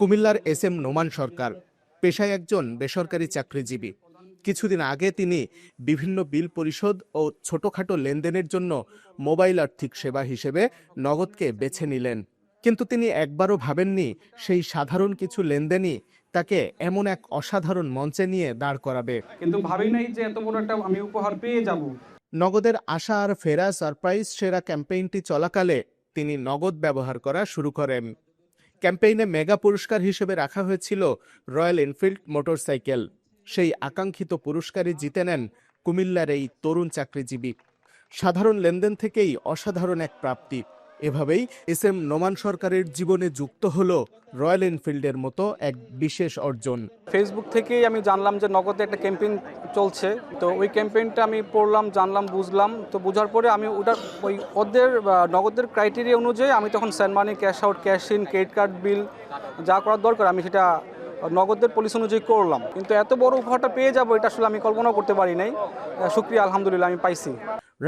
কুমিল্লার S M Noman সরকার পেশায় একজন বেসরকারি চাকরিজীবী। কিছুদিন আগে তিনি বিভিন্ন বিল পরিশোধ ও ছোটখাটো লেনদেনের জন্য মোবাইল আর্থিক সেবা হিসেবে নগদকে বেছে নিলেন। কিন্তু তিনি একবারও ভাবেননি সেই সাধারণ কিছু লেনদেনই তাকে এমন এক অসাধারণ মঞ্চে নিয়ে দাঁড় করাবে। কিন্তু ভাবি নাই যে এত বড় একটা আমি উপহার পেয়ে যাব। নগদের আশা আর ফেরা সারপ্রাইজ সেরা ক্যাম্পেইনটি চলাকালে তিনি নগদ ব্যবহার করা শুরু করেন। ক্যাম্পেইনে মেগা পুরস্কার হিসেবে রাখা হয়েছিল রয়্যাল এনফিল্ড মোটরসাইকেল। সেই আকাঙ্ক্ষিত পুরস্কারই জিতে নেন কুমিল্লার এই তরুণ চাকরিজীবী। সাধারণ লেনদেন থেকেই অসাধারণ এক প্রাপ্তি। এভাবেই এস এম নোমান সরকারের জীবনে যুক্ত হলো রয়্যাল এনফিল্ডের মতো এক বিশেষ অর্জন। ফেসবুক থেকেই আমি জানলাম যে নগদে একটা ক্যাম্পেইন চলছে, তো ওই ক্যাম্পেইনটা আমি পড়লাম, জানলাম, বুঝলাম। তো বোঝার পরে আমি ওই ওদের নগদের ক্রাইটেরিয়া অনুযায়ী আমি তখন send money, cash out, cash in, credit card বিল যা করার দরকার আমি সেটা নগদের পলিসি অনুযায়ী করলাম। কিন্তু এত বড় উপহারটা পেয়ে যাবো এটা আসলে আমি কল্পনাও করতে পারি নাই। শুকরিয়া, আলহামদুলিল্লাহ আমি পাইছি।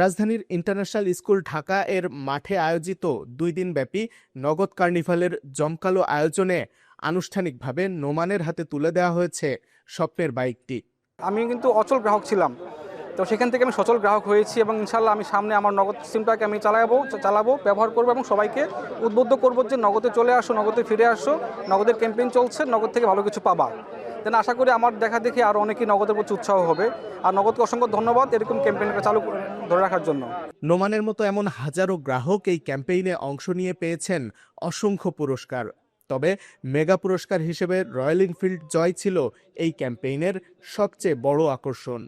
রাজধানীর ইন্টারন্যাশনাল স্কুল ঢাকা এর মাঠে আয়োজিত 2 দিন ব্যাপী নগদ কার্নিভালের জমকালো আয়োজনে আনুষ্ঠানিকভাবে নোমানের হাতে তুলে দেওয়া হয়েছে স্বপ্নের বাইকটি। আমি কিন্তু অচল গ্রাহক ছিলাম, তো সেখান থেকে আমি সচল গ্রাহক হয়েছি এবং ইনশাল্লাহ আমি সামনে আমার নগদ সিমটাকে আমি চালাবো, ব্যবহার করবো এবং সবাইকে উদ্বুদ্ধ করবো যে নগদে চলে আসো, নগদে ফিরে আসো, নগদের ক্যাম্পেইন চলছে, নগদ থেকে ভালো কিছু পাবা। দেন আশা করি আমার দেখা দেখি আরও অনেকেই নগদের প্রতি উৎসাহ হবে। আর নগদকে অসংখ্য ধন্যবাদ এরকম ক্যাম্পেইনটা ধরে রাখার জন্য। নোমানের মতো এমন হাজারো গ্রাহক এই ক্যাম্পেইনে অংশ নিয়ে পেয়েছেন অসংখ্য পুরস্কার। তবে মেগা পুরস্কার হিসেবে রয়্যাল এনফিল্ড জয় ছিল এই ক্যাম্পেইনের সবচেয়ে বড় আকর্ষণ।